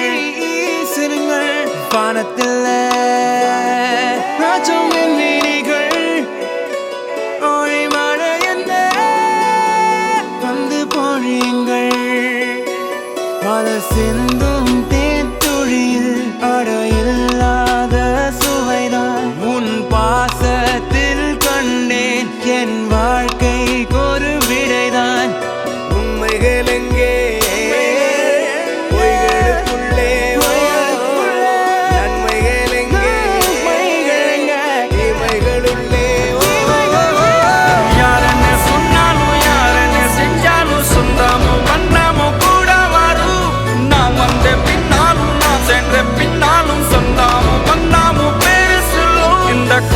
வீசிருங்கள் வானத்தில் ராஜம் வீணிகள் ஓய் மழை என்ன வந்து பொழியுங்கள் பல சிந்தும் தேத்துழியில் அடையில்லாத சுவைதான் உன் பாசத்தில் கண்டேன் என் வாழ்க்கைக்கு ஒரு விடைதான் உண்மைகள் எங்கே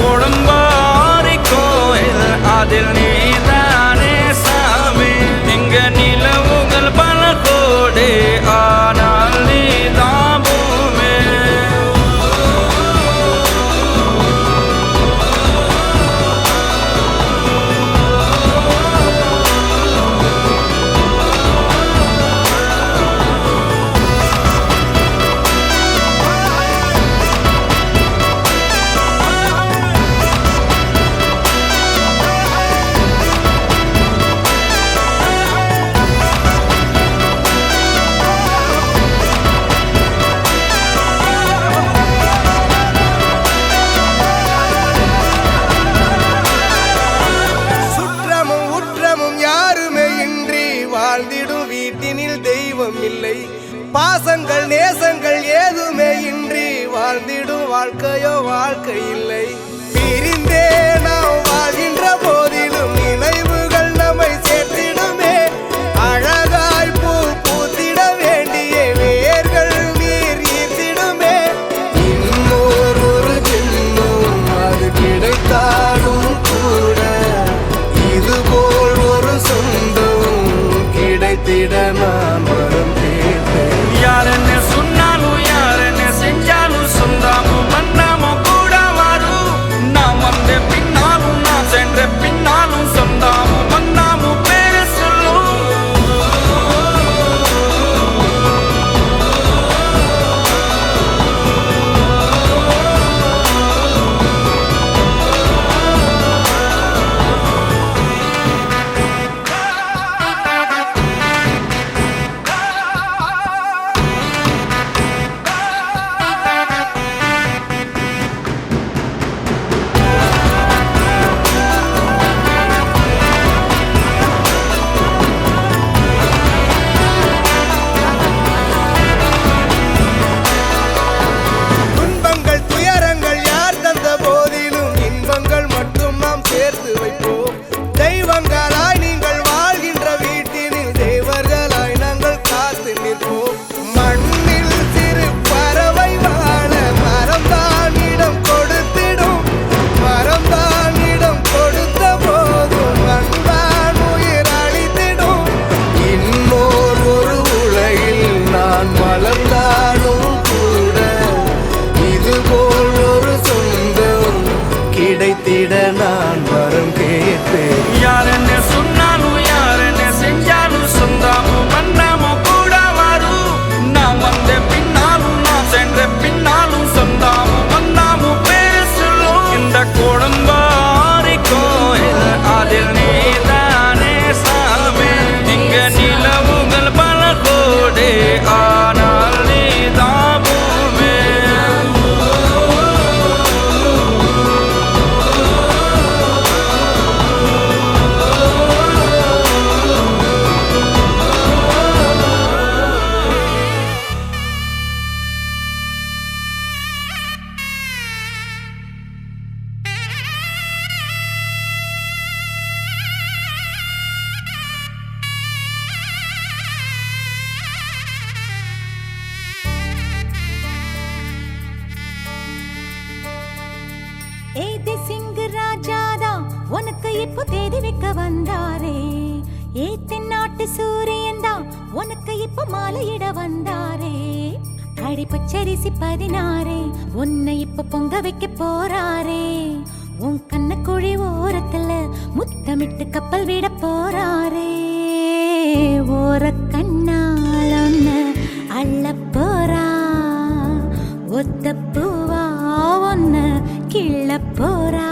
கொடும்பாரி கோயில் அதில் நீதானே சாமி இங்க நிலவுகள் பல கோடி ஆனால் நீதான் பூமி வாழ்ந்திடும் வீட்டினில் தெய்வம் இல்லை பாசங்கள் நேசங்கள் ஏதுமே இன்றி வாழ்ந்திடும் வாழ்க்கையோ வாழ்க்கை இல்லை பிரிந்தே நாம் வாழ்கின்ற போதிலும் நினைவுகள் நம்மை சேர்த்திடுமே அழகாய் பூ பூத்திட வேண்டிய வேர்கள் நீர் ஈர்த்திடுமே இன்னொரு ஜென்மம் அது கிடைத்தாலும் கூட இதுபோல் ஒரு சொந்தம் கிடைத்திட நான் வரம் கேட்டேன் யாருன்னு சொன்னாலும் யாருன்னு செஞ்சாலும் சொந்தாமும் வந்தாமும் கூட வரும் நான் வந்த பின்னாலும் நான் சென்ற பின்னாலும் சொந்தாமும் வந்தாமும் பேரு சொல்லும் கிடைத்திட நான் வரம் கேட்பேன் யாருன்னு சொன்னாலும் யாருன்னு செஞ்சாலும் சொந்தாமும் வந்தாமும் கூட வரும் நான் வந்த பின்னாலும் நான் சென்ற பின்னாலும் சொந்தாமும் வந்தாமும் பேரு சொல்லும் இந்த கொடும்பாரி கோயில் அதில் நீதானே சாமி இங்க நிலவுகள் பல கோடி ஆனால் நீதான் பூமி உனக்கு இப்போ தேடி வைக்க வந்தாரே ஏத்தநாட்டு சூரியன் தான் உனக்கு இப்போ மாலையிட வந்தாரே கடி பச்சரிசி 16 உன்னை இப்போ பொங்க வைக்க போறாரே உன் கண்ண குழி ஓரத்துல முத்தமிட்டு கப்பல் விட போறாரே ஓர கண்ணால் அள்ள ஒத்த பூவா ஒன்னு கிள்ள போறா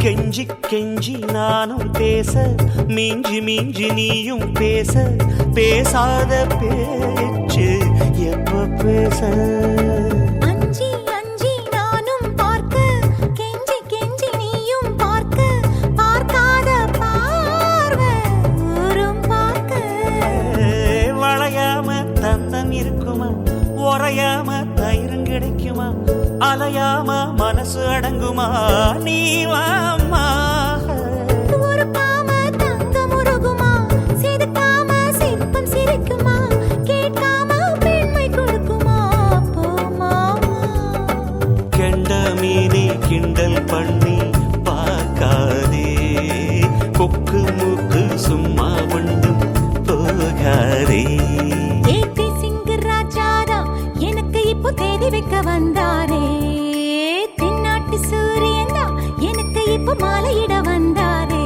கெஞ்சி கெஞ்சி நானும் பேச மிஞ்சி மிஞ்சி நீயும் பேச பேசாத பேச்சு எப்ப பேச அஞ்சி அஞ்சி நானும் பார்க்க கெஞ்சி கெஞ்சி நீயும் பார்க்க பார்க்காத பார்வை ஊரும் பார்க்க வளையாம தந்தம் இருக்குமா உறையாம தயிரும் கிடைக்குமா அலையாம மனசு அடங்குமா நீ வாமா ஒரு பாம தங்கம் உருகுமா சிரிக்காம சிற்பம் சிரிக்குமா கேட்காம பெண்மை கொடுக்குமா போமா கெண்ட மீனே கிண்டல் பண்ணி பார்க்காதே கொக்கு மூக்கு சும்மா கொண்டும் போகாதே ஏத்தி சிங்க ராஜாதா எனக்கு இப்போ தேடி வைக்க வந்தாரே தென்னாட்டு சூரியன் தான் எனக்கு இப்போ மாலையிட வந்தாரே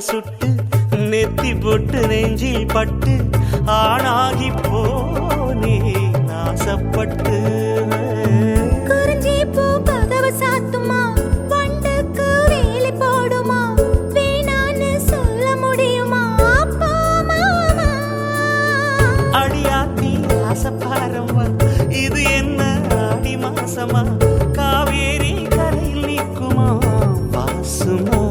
சுட்டு நெத்தி போட்டு நெஞ்சில் பட்டு ஆணாகி போனே நாசப்பட்டு குறிஞ்சி பூ கதவு சாத்துமா வண்டுக்கு வேலி போடுமா வேணான்னு சொல்ல முடியுமா போமா அடியாத்தி ஆசப்பாரம்மா இது என்ன ஆடி மாசமா காவேரி கரையில் நிற்குமா வாசுமா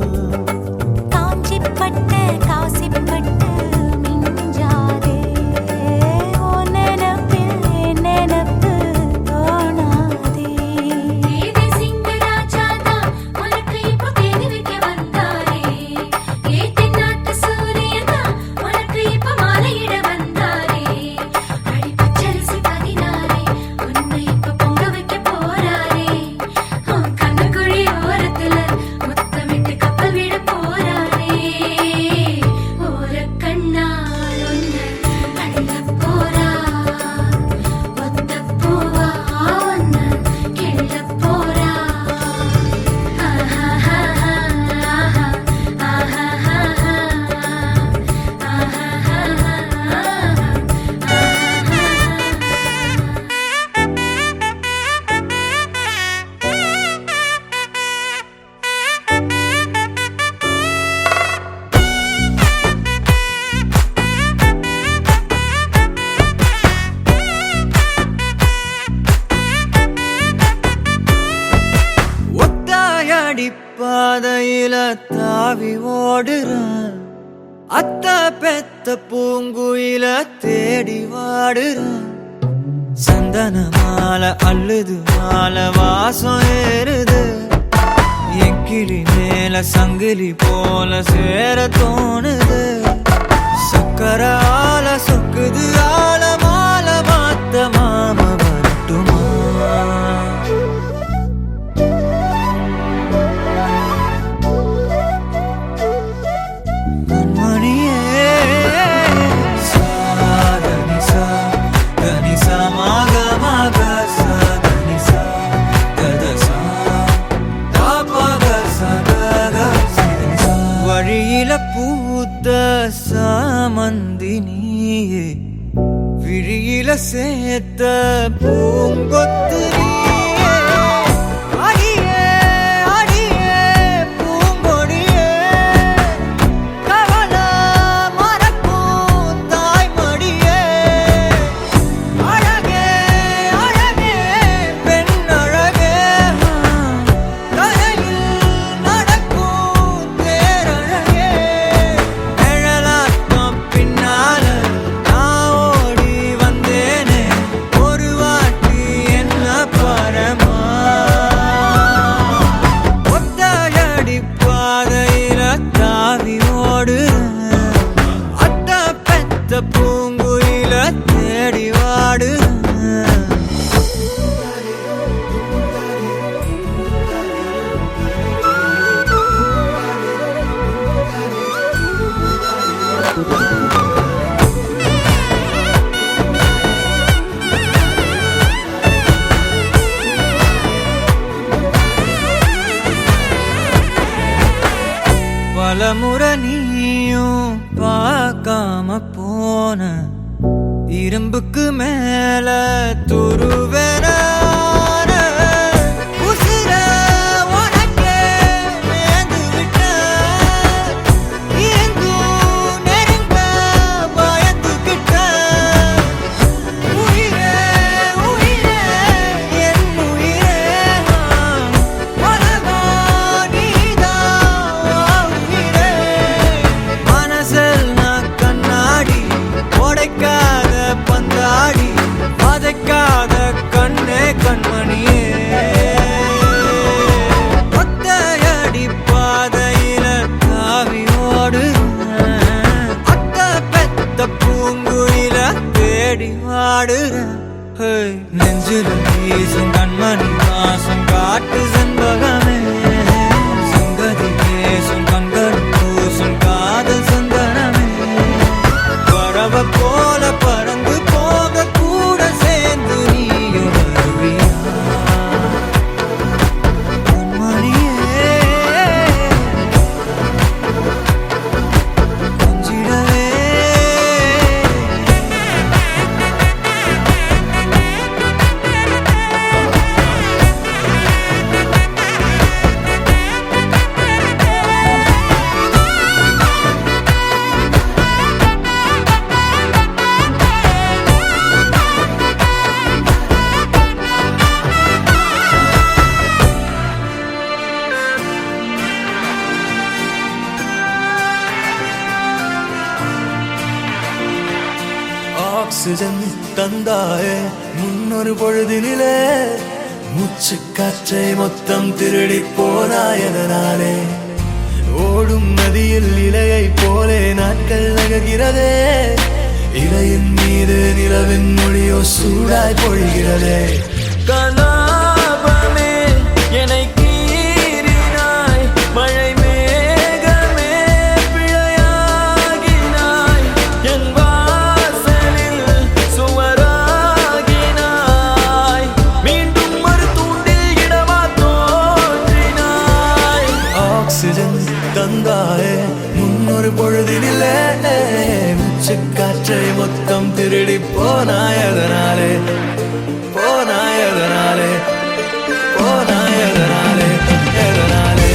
பாதையில தாவி ஓடுறான் அத்த பெத்த பூங்குயில தேடி வாடுறான் சந்தன மாலை அள்ளுது மாலை வாசம் ஏறுது என் கிளி மேல சங்கிலி போல சேர தோணுது சக்கர ஆல சொக்குது ஆல மால மாத்த மாம வரட்டுமா கண்மணியே சாதனி சா தனி சா மாக மாக சாதனி சா கதசா தாபக சதக சிதனி சா வழியில பூத்த சாமந்தி நீயே விழியில சேர்த்த பூங்கொத்து நீயே அடியே அடியே பூங்கொடியே கவல மறக்கும் தாய்மடியே அழகே அழகே பெண் அழகே கரையில் நடக்கும் தேரழகே நிழலாட்டம் பின்னால நான் ஓடி வந்தேனே ஒரு வாட்டி என்ன பரமா ஒத்தையடி பாதையில தாவி ஓடுறேன் அத்த பெத்த பூங்குயில தேடி வாடுறேன் பலமுறை நீயும் பார்க்காம போன இரும்புக்கு மேல துருவேன உசிர உனக்கே மேந்து விட்ட எங்கும் நெருங்க பயந்துகிட்ட உயிரே உயிரே என் உயிரே உலகம் நீதான் உயிரே மனசில் நான் கண்ணாடி உடைக்காத பந்தாடி வதைக்காத கண்ணே கண்மணியே ஒத்தையடி பாதையில தாவி ஓடுறேன் அத்த பெத்த பூங்குயில தேடி வாடுறேன் நெஞ்சில வீசும் கண்மணி வாசம் காட்டு செண்பகமே சங்கதி பேசும் கண்கள் பூசும் காதல் சந்தனமே பறவை போல பறந்து போக கூட சேர்ந்து நீயும் வருவியா கண்மணியே கொஞ்சிடவே ஆக்சிஜன் தந்தாயே முன்னொரு பொழுதினிலே மூச்சு காற்றை மொத்தம் திருடி போனாயதனாலே ஓடும் நதியில் இலையை போலே நாட்கள் நகர்கிறதே இலையின் மீது நிலவின் மொழியோ சூடாய் பொழிகிறதே கலாபமே என்னை கீறினாய் மழை மேகமே பிழையாகினாய் என் வாசலில் சுவராகினாய் மீண்டும் ஒரு தூண்டில் இடமா தோன்றினாய் ஆக்சிஜன் தந்தாயே முன்னொரு பொழுதினிலே மூச்சு காற்றை மொத்தம் திருடி போனாயதனாலே போனாயதனாலே போனாயதனாலே எதனாலே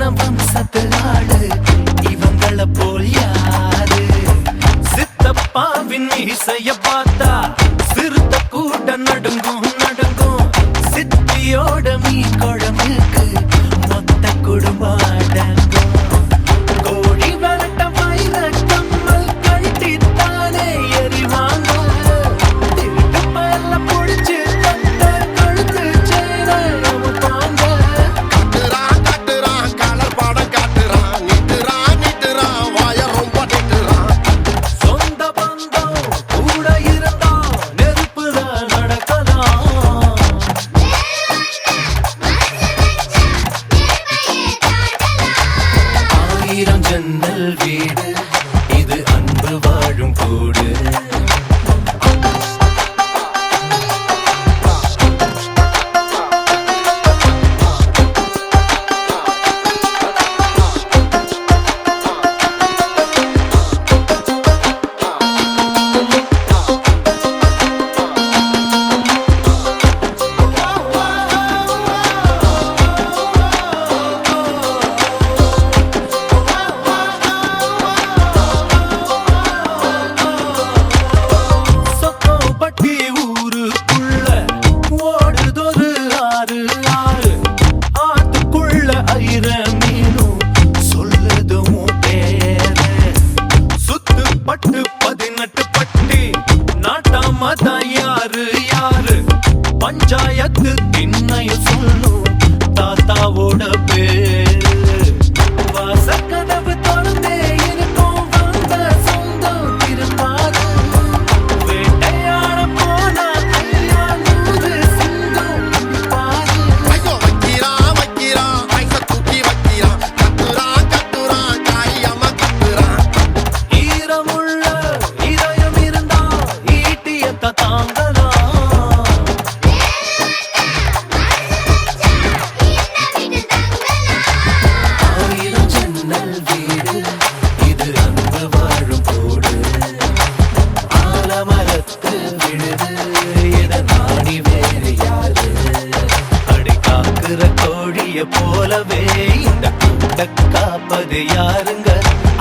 சொன்ன வம்சத்து ஆளு இவங்கள போல் யாரு சித்தப்பாவின் இசைய பார்த்தா சிறுத்த கூட நடுங்கும் நடுங்கும் சித்தியோட மீ குழம்புக்கு மொத்த குடும்பம் அடங்கும் கோழி வரட்ட வயிற கம்மல் கழட்டித்தானே எறிவாங்க திருட்டு பல்ல புடிச்சு தட்ட கழுத்து சேர அமுப்பாங்க காட்டுறான் கலர் பாடம் காட்டுறான் நிட்டுறான் வாய ரொம்ப நிட்டுறான் சொந்த பந்தம் கூட இருந்தா நெருப்புதான் நடக்கலாம் ஆயிரம் ஜன்னல் வீடு இது அன்பு வாழும் கூடு சொக்கோப்பட்டி ஊருக்குள்ள ஓடுதொரு ஆறு ஆறு ஆத்துக்குள்ள ஐர மீனும் சொல்லுதும் பேர சுத்துப்பட்டு 18 பட்டி நாட்டாமதான் யாரு யாரு பஞ்சாயத்து திண்ணைய சொல்லும் தாத்தாவோட பேரு வாசக்கதவு திறந்தே இருக்கும் வந்த சொந்தம் திரும்பாது வேட்டையாட போனா ஐயா நூறு சிங்கம் பாரு ஐயோ வைக்கிறான் ஐச தூக்கி வைக்கிறான் கத்துறான் காயம்மா கத்துறான் ஈரமுள்ள இதயம் இருந்தா ஈட்டியத்த தாங்கலாம் ஆயிரம் ஜன்னல் வீடு இது அன்பு வாழும் கூடு ஆலமரத்து விழுது இத நாடி வேறு யாரு அடி காக்குற கோழிய போலவே இந்த கூட்ட காப்பது யாருங்க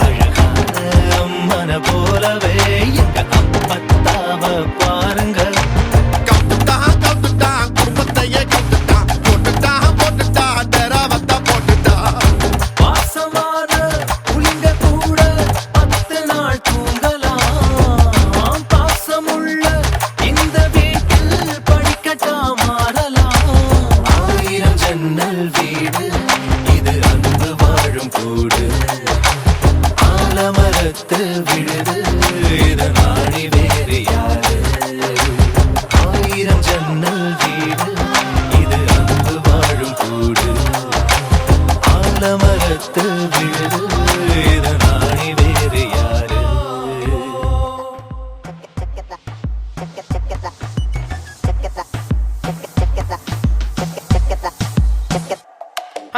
அழகான அம்மன போலவே எங்க அப்பத்தாவ பாருங்க கவுத்துட்டான் குடும்பத்தையே கவுத்துட்டான் போட்டுட்டான் தெரவத்த போட்டுட்டான் வாசமான புலிங்க கூட 10 நாள் தூங்கலாம் பாசமுள்ள இந்த வீட்டில் படிக்கட்டா மாறலாம் ஆயிரம் ஜன்னல் வீடு இது அன்பு வாழும் கூடு ஆலமரத்து விழுது இத நாடி வேறு யாரு ஆயிரம் ஜன்னல் வீடு இது அன்பு வாழும் கூடு ஆலமரத்து விழுது இத நாடி வேறு யாரு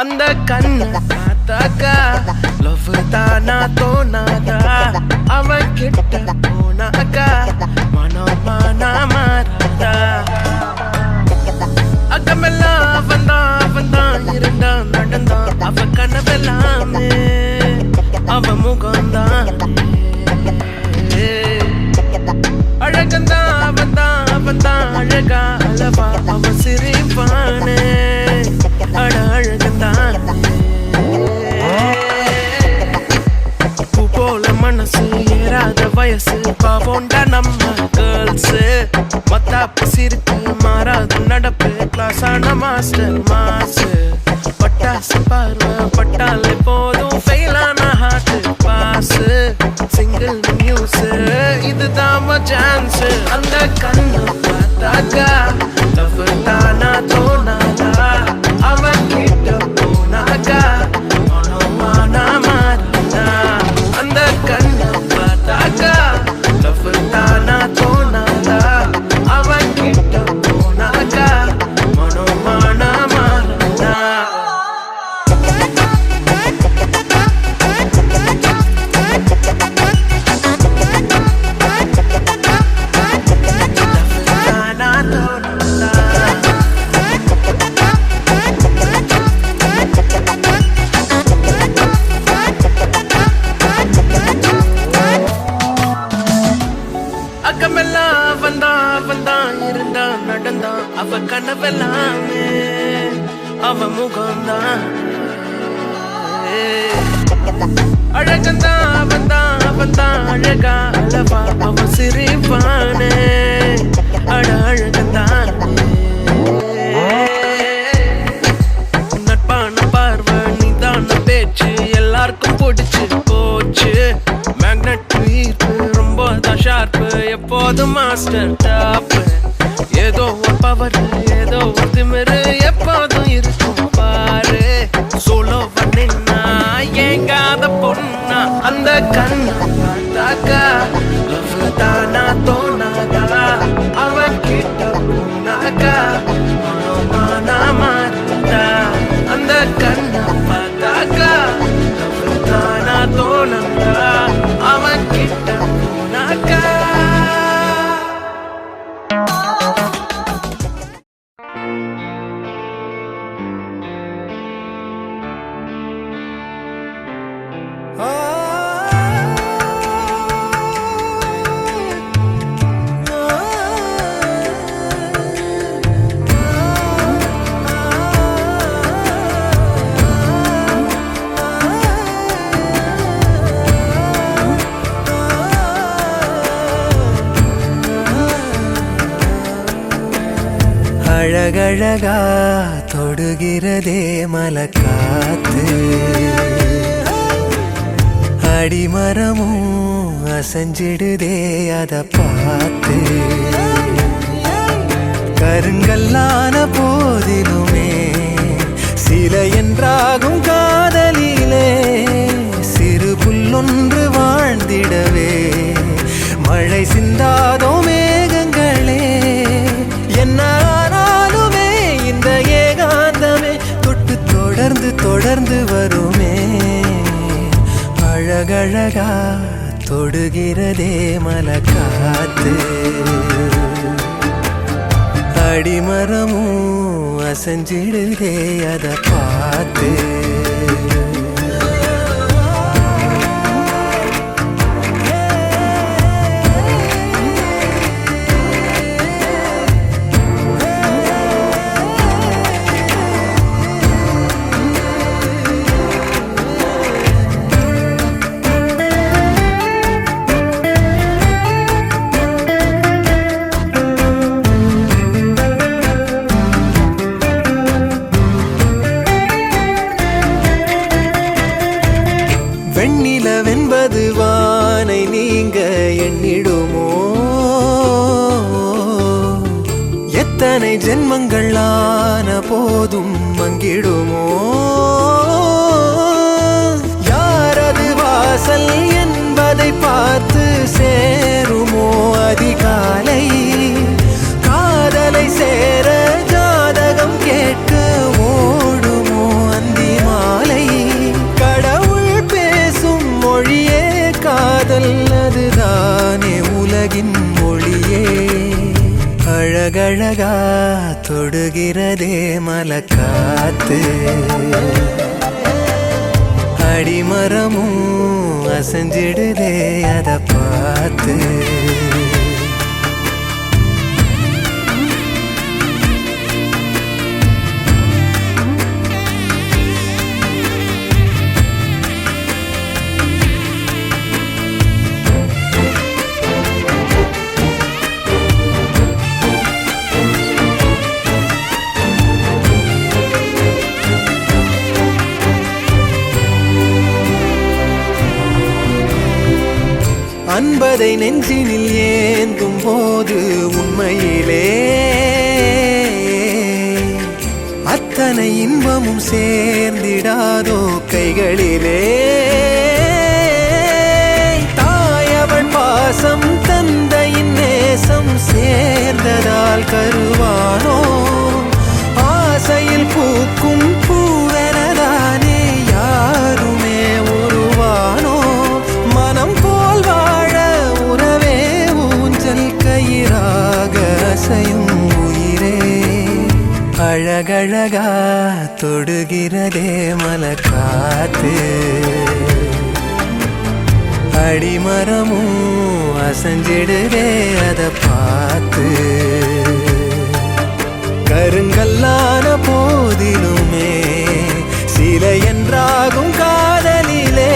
அந்த கண்ண பார்த்தாக்கா லவ் தானா தோணாதா அவன் கிட்ட போனாக்கா மனமானா மாறாதா அகமெல்லாம் அவன்தான் இருந்தான் நடந்தான் அவ கனவெல்லாமே அவ முகம்தான் அழகந்தான் அவன்தான் அழகா அளவா அவ சிரிப்பானே அட அழகந்தான் பூ போல மனசு ஏறாத வயசு பாவோண்டா நம்ம கேர்ள்ஸ் மத்தாப்பு சிரிப்பு மாறாத நடப்பு கிளாஸ் ஆன மாஸ்டர் மாசு பட்டாசு பார்வை பட்டாலே போதும் ஃபெயிலான ஹார்ட் பாஸ் சிங்கிள் நியூஸ் இதுதான் சான்ஸ் அந்த கண்ணு பார்த்தாக்கா தப்பு தானா தோணாதா அவன் கிட்ட போனாக்கா மனமானா மாறினா அந்த கண்ணு பார்த்தாக்கா தப்பு தானா தோணாதா அவன் கிட்ட போனாக்கா மனமானா மாறினா கனவெல்லாமே அவ முகம்தான். அழகந்தான் அவன்தான் அழகா அளவா அவ சிரிப்பானே. அழகந்தான் நட்பான பார்வை நீதான பேச்சு எல்லாருக்கும் பிடிச்சு போச்சு. மேக்னெட் ஈர்ப்பு ரொம்ப தான் ஷார்ப்பு எப்போதும் மாஸ்டர் டாப்பு. ஏதோ ஒரு பவர் ஏதோ ஒரு திமிரு எப்போதும் இருக்கும் பாரு. சோலோவ நின்னா ஏங்காத பொண்ணா அந்த கண்ணா பார்த்தாக்கா லவ் தானா தோணாதா. அவ கிட்ட போனாக்கா மனோமானா மாறுதா. அந்த கண்ணா பார்த்தாக்கா லவ் தானா தோணாதா. அவ கிட்ட போனாக்கா. அழகழகா தொடுகிறதே மலக்காத்து. அடிமரமும் அசைஞ்சிடுதே அத பார்த்து. கருங்கல்லான போதிலுமே சில என்றாகும் காதலிலே சிறு புல்லொன்று வாழ்ந்திடவே மழை சிந்தாதோ மேகங்களே. என்ன ஆனாலுமே இந்த ஏகாந்தமே தொட்டு தொடர்ந்து தொடர்ந்து வருமே. அழகழகா தொடுகிறதே மலக்காத்து. அடிமரமும் அசைஞ்சிடுதே அத பார்த்து. வெண்ணிலவென்பது வானை நீங்க எண்ணிடுமோ. எத்தனை ஜென்மங்கள் ஆன போதும் மங்கிடுமோ. யாரது வாசல் என்பதை பார்த்து சேருமோ அதிகாலை. காதலை சேர ஜாதகம் கேட்க ஓடுமோ அந்தி மாலை. மொழியே காதல் அதுதானே உலகின் மொழியே. அழகழகா தொடுகிறதே மலக்காத்து. அடிமரமும் அசைஞ்சிடுதே அத பார்த்து. அன்பதை நெஞ்சினில் ஏந்தும் போது உண்மையிலே அத்தனை இன்பமும் சேர்ந்திடாதோ கைகளிலே. தாயவள் பாசம் தந்தையின் நேசம் சேர்ந்ததால் கருவானோ. ஆசையில் பூக்கும் பூவெனதானே யாருமே உருவானோ. மனம் போல் வாழ உறவே ஊஞ்சல் கயிறாக அசையும் உயிரே. அழகழகா தொடுகிறதே மலக்காத்து. அடிமரமும் அசைஞ்சிடுதே அத பார்த்து. கருங்கல்லான போதிலுமே சிலை என்றாகும் காதலிலே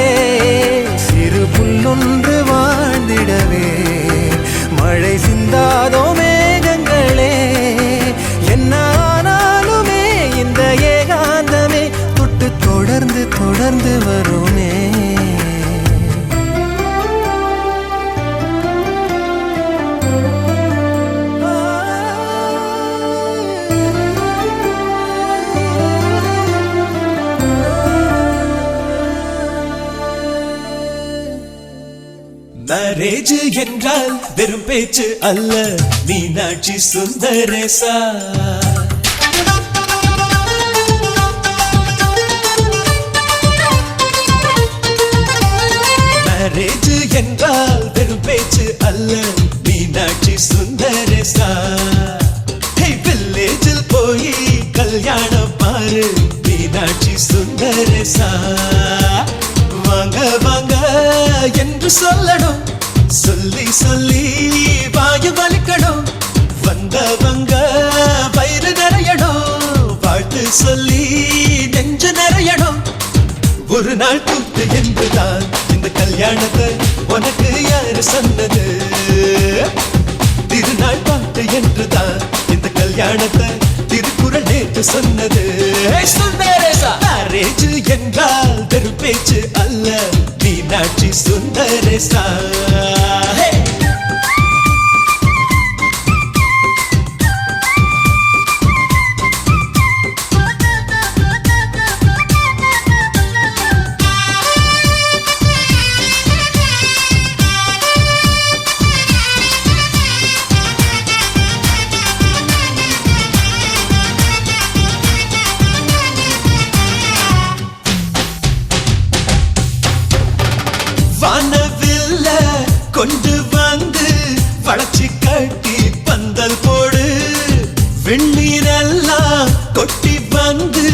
சிறு புல்லொன்று வாழ்ந்திடவே மழை சிந்தாதோ மேகங்களே என்ன ஆனாலுமே இந்த ஏகாந்தமே தொட்டு தொடர்ந்து தொடர்ந்து வருமே மேரேஜ் என்றால் வெறும் பேச்சு அல்ல மீனாட்சி சுந்தரேசா மேரேஜ் என்றால் வெறும் பேச்சு அல்ல மீனாட்சி சுந்தரேசா வில்லேஜில் போய் கல்யாணம் பாரு மீனாட்சி சுந்தரேசா வாங்க வாங்க என்று சொல்லணும் சொல்லி சொல்லி வாயு வலிக்கணும் வந்தவங்க வயிறு நிறையணும் வாழ்த்து சொல்லி நெஞ்சு நிறையணும் ஒரு நாள் கூத்து என்றுதான் இந்த கல்யாணத்தை உனக்கு யாரு சொன்னது திருநாள் பாட்டு என்றுதான் இந்த கல்யாணத்தை திருக்குறள் நேற்று சொன்னது மேரேஜ் என்றால் வெறும் பேச்சு அல்ல மீனாட்சி சுந்தரேசா வானவில்ல கொண்டு வந்து வளர்ச்சி கட்டி பந்தல் போடு வெண்ணீரெல்லாம் கொட்டி வந்து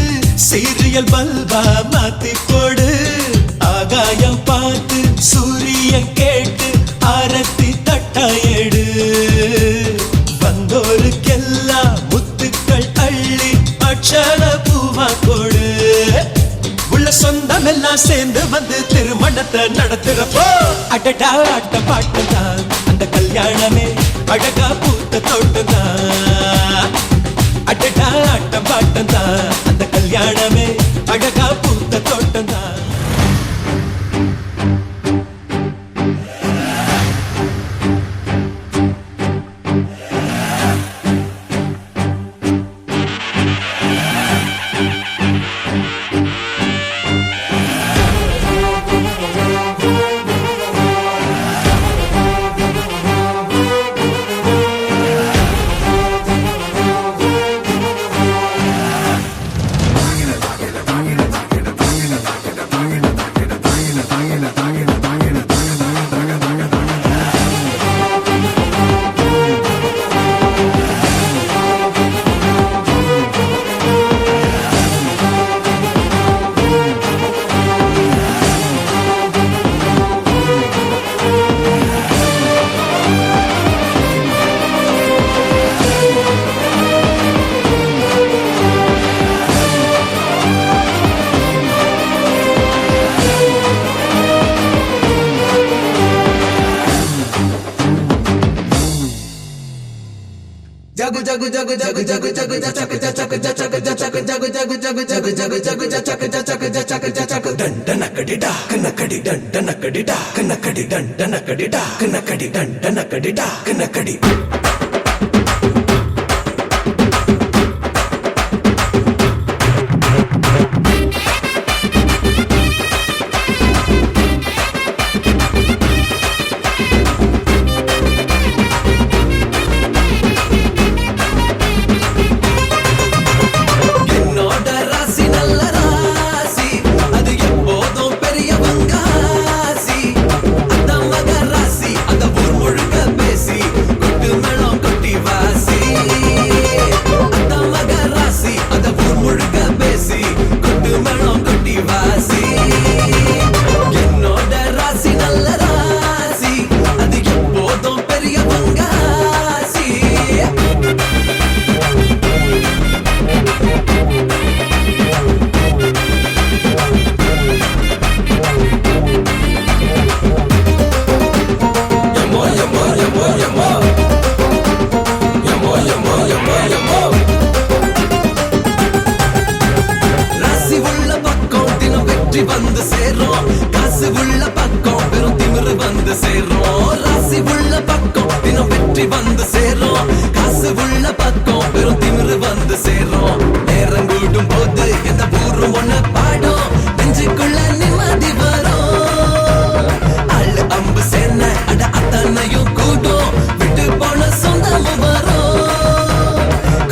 சீரியல் பல்பா மாத்தி போடு ஆகாயம் பார்த்து சூரியன் கேட்டு ஆரத்தி தட்டாயேடு வந்தோருக்கெல்லாம் முத்துக்கள் அள்ளி அட்சர பூவா கொடு சொந்தம் எல்லாம் சேர்ந்து வந்து திருமணத்தை நடத்துறப்போ அடடா ஆட்ட பாட்டுதான் அந்த கல்யாணமே அழகா பூத்த தோட்டம்தான் அடடா ஆட்ட பாட்டுதான் அந்த கல்யாணமே அழகா பூத்த தோட்டம்தான் jago jago jago jago jago jago jago jago jago jago jago jago jago jago jago jago jago jago jago dandanakadida kanakadi dandanakadida kanakadi dandanakadida kanakadi dandanakadida kanakadi அந்த மகராசி அந்த ஊர் முழுக்க பேசி குட்டு வந்து சேரும் காசு உள்ள பக்கம் வெறும் திமிரு வந்து சேரும் ராசி உள்ள பக்கம் தினம் வெற்றி வந்து சேரும் காசு உள்ள பக்கம் வெறும் திமிரு வந்து சேரும் நேரம் கூடும் போது எந்த ஊரும் ஒண்ணு பாடும் நெஞ்சுக்குள்ள நிம்மதி வரும் அள்ளு அம்பு சேன அட அத்தனையும் கூடும் விட்டு போன சொந்தமும் வரும்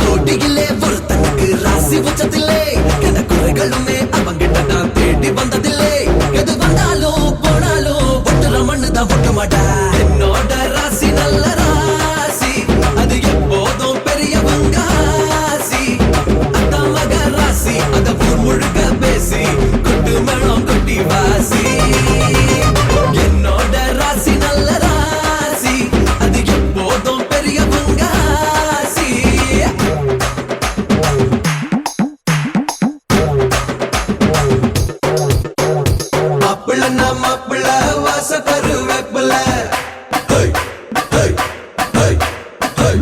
கோட்டியிலே ஒருத்தனுக்கு ராசி உச்சத்திலே எந்த குறைகளுமே அவங்கிட்ட நான் தேடி வந்ததில்லை எது வந்தாலும் போனாலும் ஒட்டுற மண்ணு தான் ஒட்டு மாட்டா என்னோட ராசி நல்ல ராசி அது எப்போதும் பெரியவங்க ஆசி அத்தா மக ராசி அத ஊர் முழுக்க பேசி கொட்டு மேளம் கொட்டி வாசி என்னோட ராசி நல்ல ராசி அது எப்போதும் பெரியவங்க ஆசி மாப்பிள்ள வாச கருவேப்பில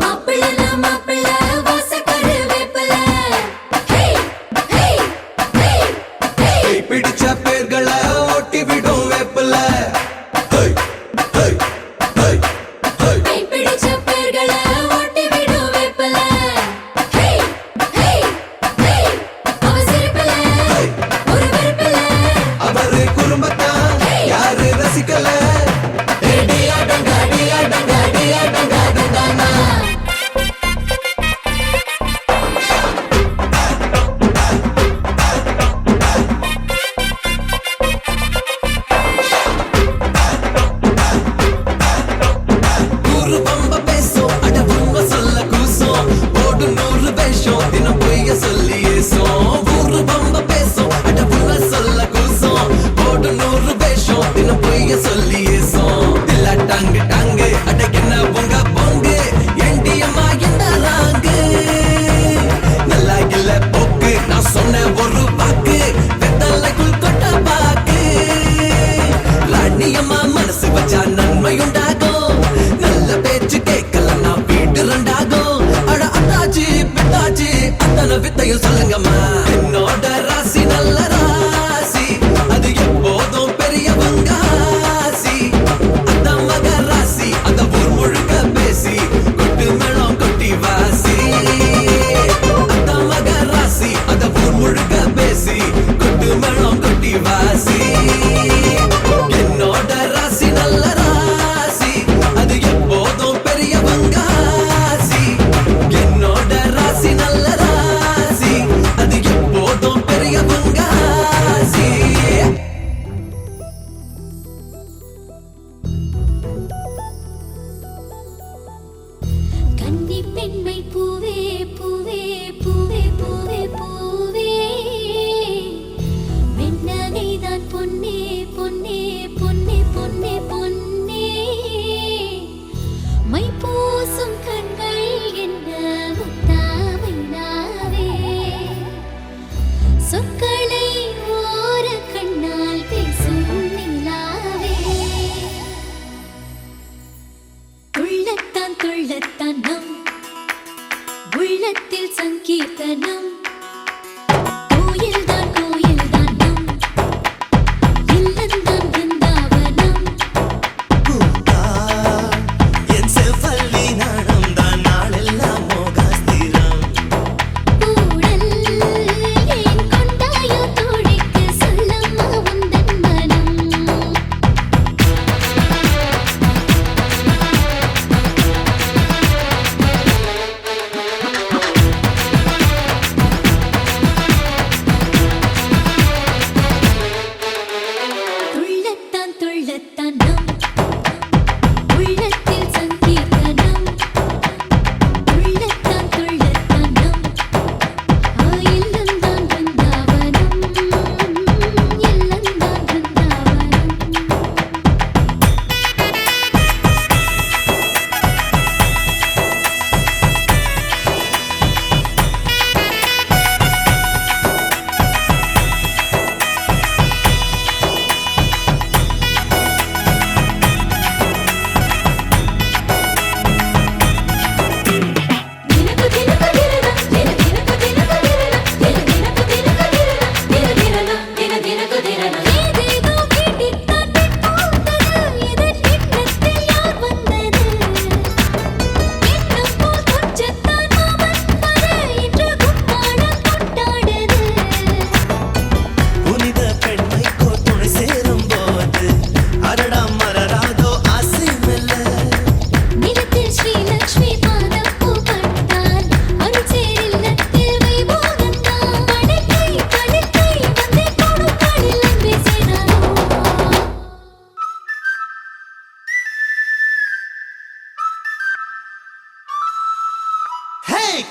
மாப்பிள்ளை மாப்பிள்ளை வாச கருவேப்பில ஹே ஹே ஹே ஹே பிடிச்ச பேர்களை ஓட்டி விடும் வேப்பில கை பிடிச்ச பேர்களை ஓட்டி விடும் வேப்பில ஹே ஹே ஹே அவ சிரிப்பில ஒரு வெறுப்பில அவரு குடும்பத்தான் யாரு ரசிக்கல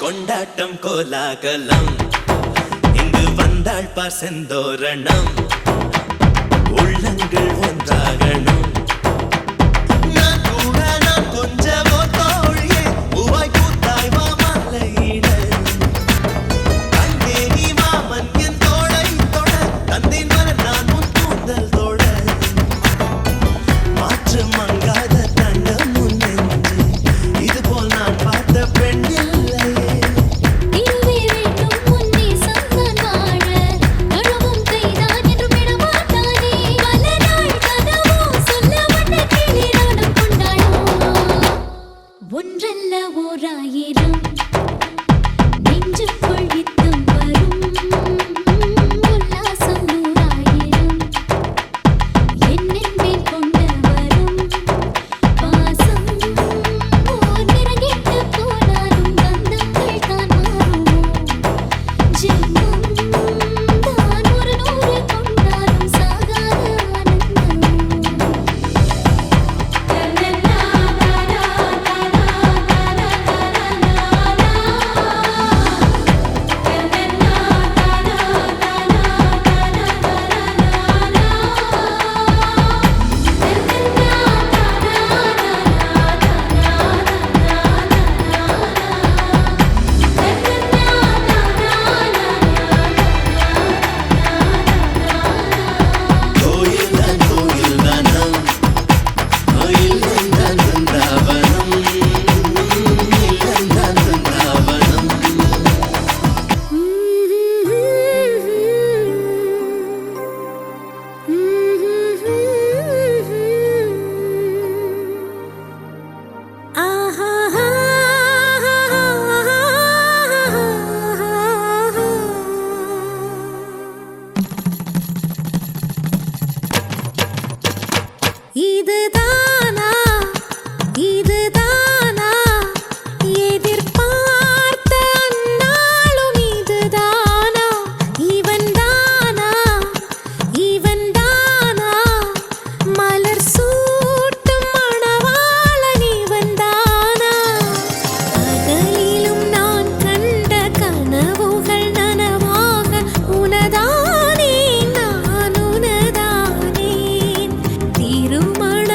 கொண்டாட்டம் கோலாகலம் இங்கு வந்தாள் பார் செந்தோரணம் உள்ளங்கள் ஒன்றாகணும் நான் கூட நான் கொஞ்சமோ தோழியே பூவாய் பூத்தாய் மாமலையிட கண்டே நீ மாமன் என் தோளை தொட தந்தேன் மலர் நான் உன் கூந்தல் தொட மாற்று மங்காத தண்டம் முன் நெஞ்சு இதுபோல் நான் பார்த்த பெண் இல்லையே இருவே வேண்டும் முன்னே சந்தான் வாழ கழுவும் கைதான் என்று விடமாட்டானே பல நாள் கனவோ சொல்ல வந்த கிளி நானும் கொண்டாடோ ஒன்றல்ல ஓராயிரம் நெஞ்சுக்குள் நித்தம் வரும் உல்லாசம் நூறாயிரம் என்னென்மேல் கொண்டு வரும் பாசம் ஓர் நிறங்கிட்டு போனாலும் பந்தங்கள் தான் மாறுமோ ஜென்மம் தான் ஒரு நூறு கொண்டாலும் சாகாத கோயில் தான் கோயில் தானம் கோயில் தான் வந்தாவனம் இல்லம் தான் வந்தாவனம் இதுதானா இதுதானா எதிர்பார்த்த அந்நாளும் இதுதானா இவன்தானா இவன்தானா மலர் சூட்டும் மணவாளன் இவன்தானா பகலிலும் நான் கண்ட கனவுகள் நனவாக உனதானே நான் உனதானே திருமண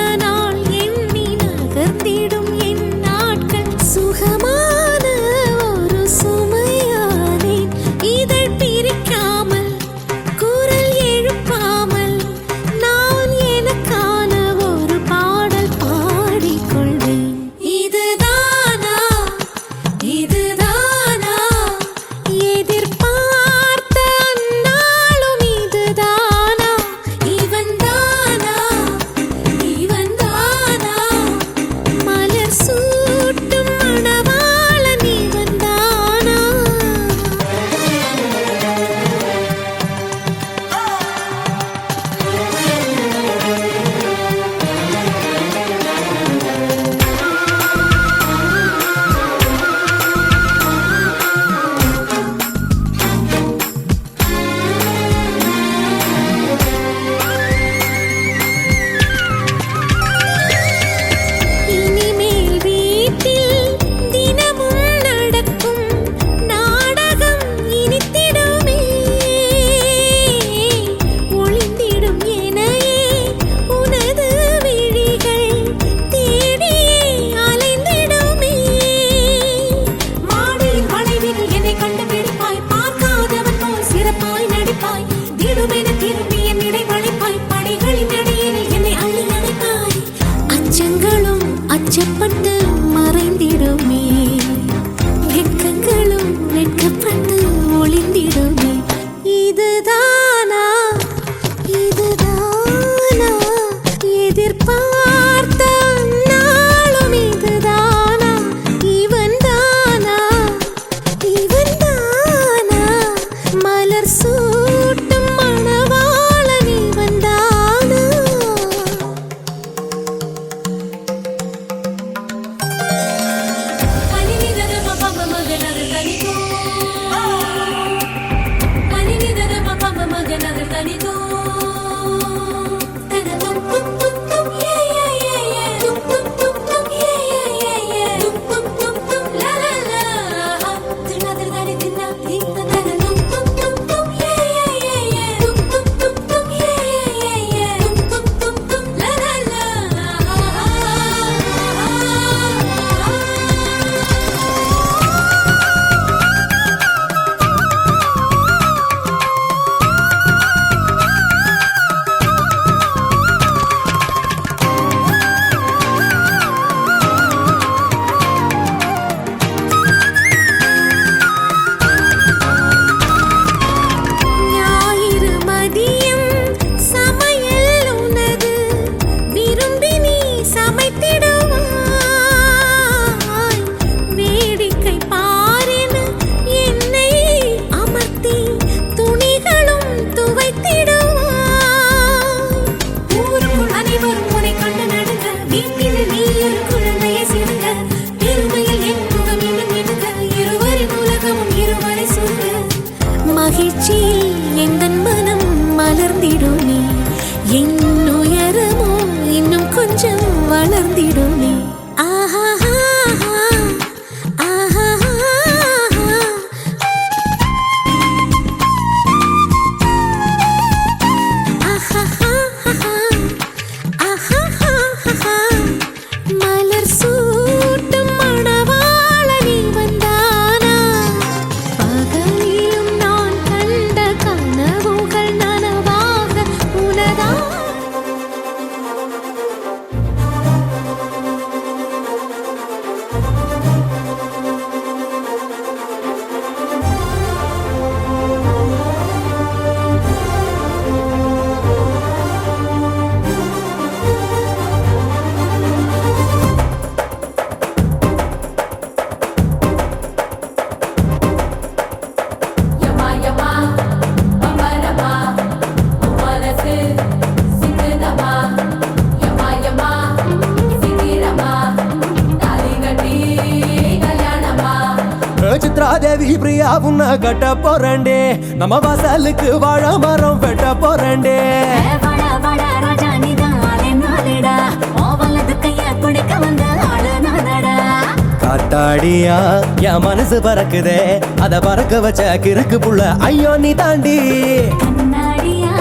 கொஞ்சம் வளர்ந்திடுமே ஆஹா மலர் சூட்டும் மணவாளனி வந்தானா பகலிலும் நான் கண்ட கனவுகள் நனவாக உனதா சித்ராதேவி பிரியா உன்ன கட்ட போறேன்டே நம்ம வாசலுக்கு வாழ மரம் வெட்ட போறேன்டே வட வட ராஜா நிதாலே நாளடா ஓவலது கைய குடிக்க வந்த ஆளு நானடா காத்தாடியா என் மனசு பறக்குதே அத பறக்க வச்ச கிறுக்கு புள்ள ஐயோ நீ தாண்டி கண்ணாடியா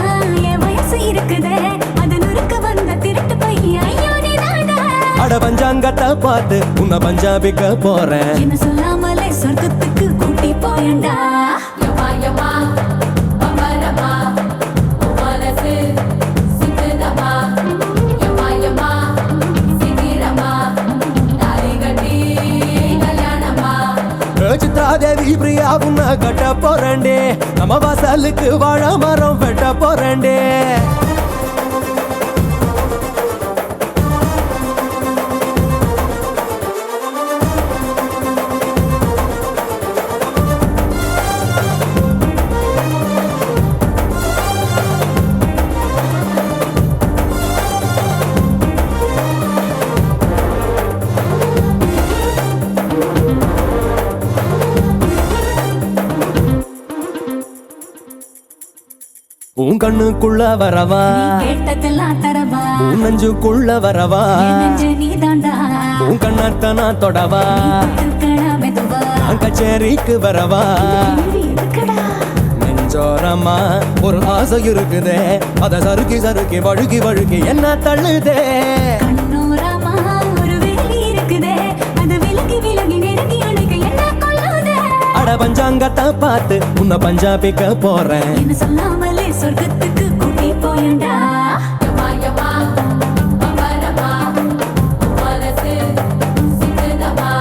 என் வயசு இருக்குதே அது நுறுக்க வந்த திருட்டு பைய ஐயோ நீ தாண்டா அட பஞ்சாங்கத்தை பார்த்து உன்னை பஞ்சாபிக்க போறேன் என்ன சொல்லாமலே சொர்க்கத்துக்கு கூட்டி போயண்டா யமா யமா பம்பரமா மனசு சித்ததமா யமா யமா சித்திரமா தாலி கட்டி கல்யாணமா சித்ராதேவி பிரியா உன்ன கட்ட போறேன்டே நம்ம வாசலுக்கு வாழ மரம் வெட்ட போறேன்டே உன் கண்ணுக்குள்ள வரவா கேட்டதெல்லாம் தரவா உன் நெஞ்சுக்குள்ள வரவா நெஞ்சு நீ தாண்டா உன் கண்ணத்தை நான் தொடவா கணா மெதுவா நான் கச்சேரிக்கு வரவா எதுக்கடா நெஞ்சோரமா ஒரு ஆசை இருக்குதே அத சறுக்கி சறுக்கி வழுக்கி வழுக்கி என்ன தள்ளுதே கண்ணோரமா ஒரு வேலி இருக்குதே அது விலகி விலகி நெருங்கி அணைக்க என்ன கொள்ளுதே அட பஞ்சாங்கத்தை பார்த்து உன்னை பஞ்சாபிக்க போறேன் என்ன சொல்லாமலே சொர்க்கத்துக்கு கூட்டி போயண்டா யமா யமா பம்பரமா மனசு சித்ததமா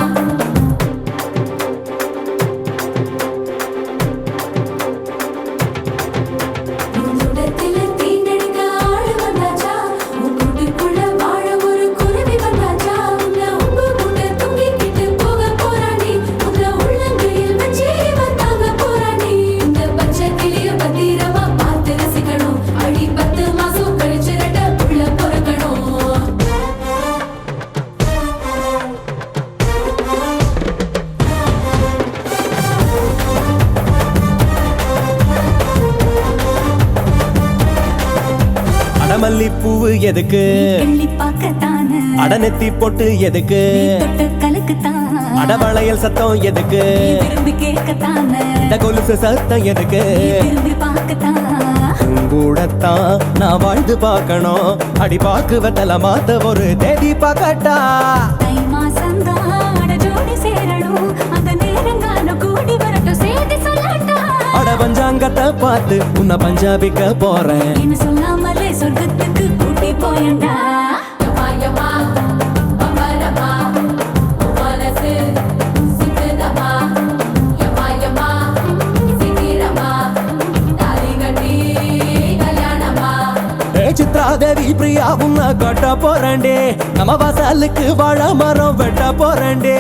உன்னுடத்தில் தீண்டெடுக்க ஆளு வந்தாச்சா உன் கூட்டுக்குள்ள வாழ ஒரு குருவி வந்தாச்சா உன்னை உப்பு கூட்ட தூக்கிக்கிட்டு போக போறானே உன்னை உள்ளங்கையில் வச்சு வந்தாங்க போறானே இந்த பச்சை கிளிய பத்திரமா பார்த்து ரசிக்கணும் அடி 10 மாசம் கழிச்சு ரெட்ட புள்ள பிறக்கணும் அடமல்லி பூவு எதுக்கு எள்ளி பார்க்கத்தானே அடநெத்தி பொட்டு எதுக்கு தொட்டு கலக்குத்தான் அடவளையல் சத்தம் எதுக்கு திரும்பி கேட்கத்தானே இந்த கொலுசு சத்தம் எதுக்கு திரும்பி பார்க்கத்தான் கூடத்தான் நான் வாழ்ந்து பார்க்கணும் அடி பாக்கு வெத்தல மாத்த ஒரு தேதி பார்க்கட்டா தை மாசம்தான் அட ஜோடி சேரணும் அந்த நேரங்கான கூடி வரட்டும் சேதி சொல்லட்டா அட பஞ்சாங்கத்தை பார்த்து உன்னை பஞ்சாபிக்க போறேன் என்ன சொல்லாமலே சொர்க்கத்துக்கு கூட்டி போயண்டா யமா யமா பம்பரமா மனசு சித்ததமா யமா யமா சித்திரமா தாலி கட்டி கல்யாணமா சித்ராதேவி பிரியா உன்னை கட்ட போறேன்டே நம்ம வாசலுக்கு வாழ மரம் வெட்ட போறேன்டே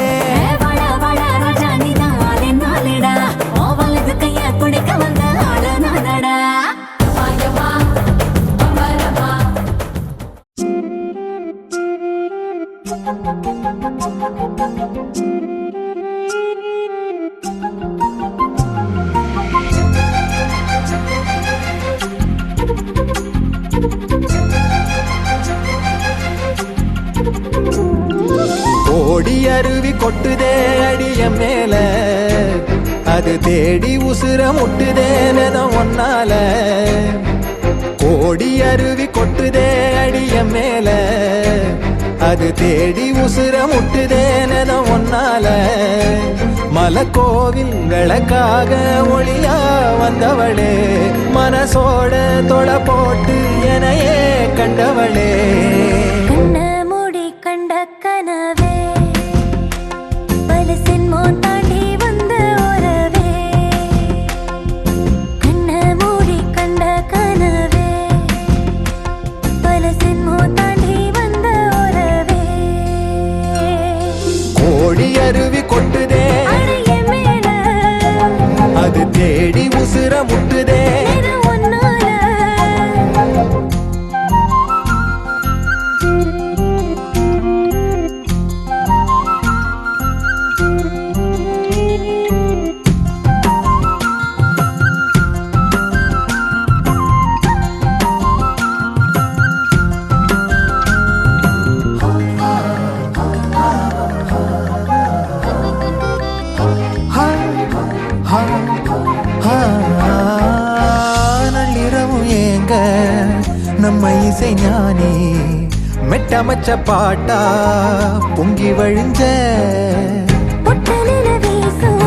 வட வட ராஜா நிதாலே நாளடா ஓவலது கைய குடிக்க வந்த ஆளு நானடா யமா யமா பம்பரமா கோடி அருவி கொட்டுதே அடிய மேல அது தேடி உசுர முட்டுதேனத ஒன்னால கோடி அருவி கொட்டுதே அடிய மேல அது தேடி உசுர முட்டுதேனத ஒன்னால மலக்கோவில் விளக்காக ஒளியா வந்தவளே மனசோட தொலை போட்டு எனையே கண்டவளே கண்ண மூடி கண்ட கனவே பல சின்மோ தாண்டி வந்த உறவே கண்ண மூடி கண்ட கனவே பல சின்மோ தாண்டி வந்த உறவே கோடி அருவி கொட்டுதே அடைய மேல அது தேடி உசுர முட்டுதே இது ஒன்னால நள்ளிரவும் ஏங்க நம்ம இசை ஞானி மெட்டமச்ச பாட்டா பொங்கி வழிஞ்ச பொட்டலில வீசும்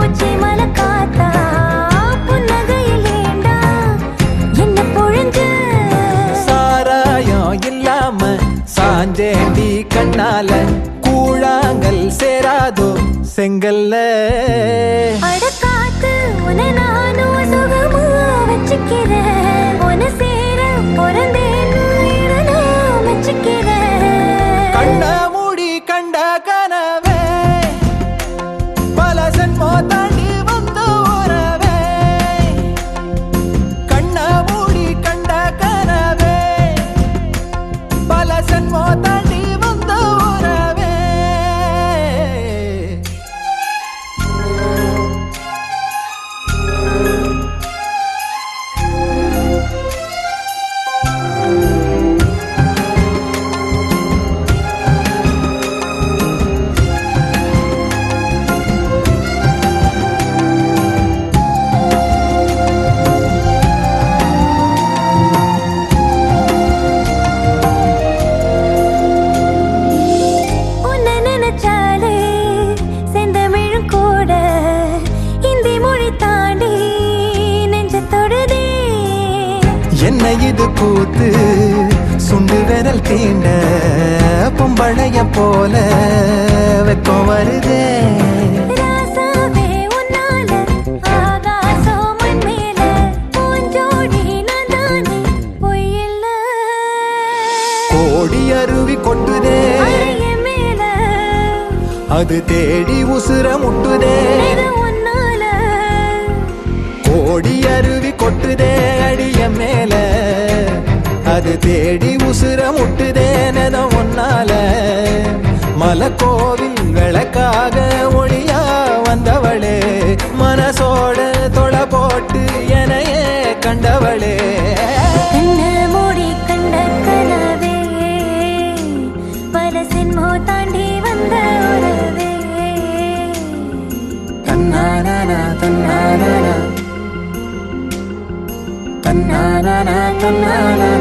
உச்சிமல காத்தா புன்னகையில் ஏண்டா என்ன பொழிஞ்ச சாராயம் இல்லாம சாஞ்சேண்டி கண்ணால கூழாங்கல் சேராதோ செங்கல்ல அடக்காத்து உன நானும் சுகமா வச்சுக்கிறேன் உன சேர பிறந்தேன்னு இதை நான் வச்சுக்கிறேன் கண்ண மூடி கண்ட கனவே பல சென்மோ தாண்டி வந்த உறவே கண்ண மூடி கண்ட கனவே பல சென்மோ தாண்டி வந்த உறவே உன்னை நினைச்சாலே செந்தமிழும் கூட இந்தி மொழி தாண்டி நெஞ்ச தொடுதே என்ன இது கூத்து சுண்டு விரல் தீண்ட பொம்பளைய போல வெக்கம் வருதே ராசாவே உன்னால ஆகாசம் மண் மேல பூஞ்சோடி நான் தானே பொய்யில்ல கோடி அருவி கொட்டுதே அடைய மேல அது தேடி உசுர முட்டுதே இது ஒன்னால கோடி அருவி கொட்டுதே அடிய மேல அது தேடி உசுர முட்டுதேனத ஒன்னால மலக்கோவில் விளக்காக ஒளியா வந்தவளே மனசோட தொலை போட்டு எனையே கண்டவளே கண்ண மூடி கண்ட கனவே பல சின்மோ தாண்டி வந்த உறவே தன்னானா தன்னானா தன்னானா தன்னானா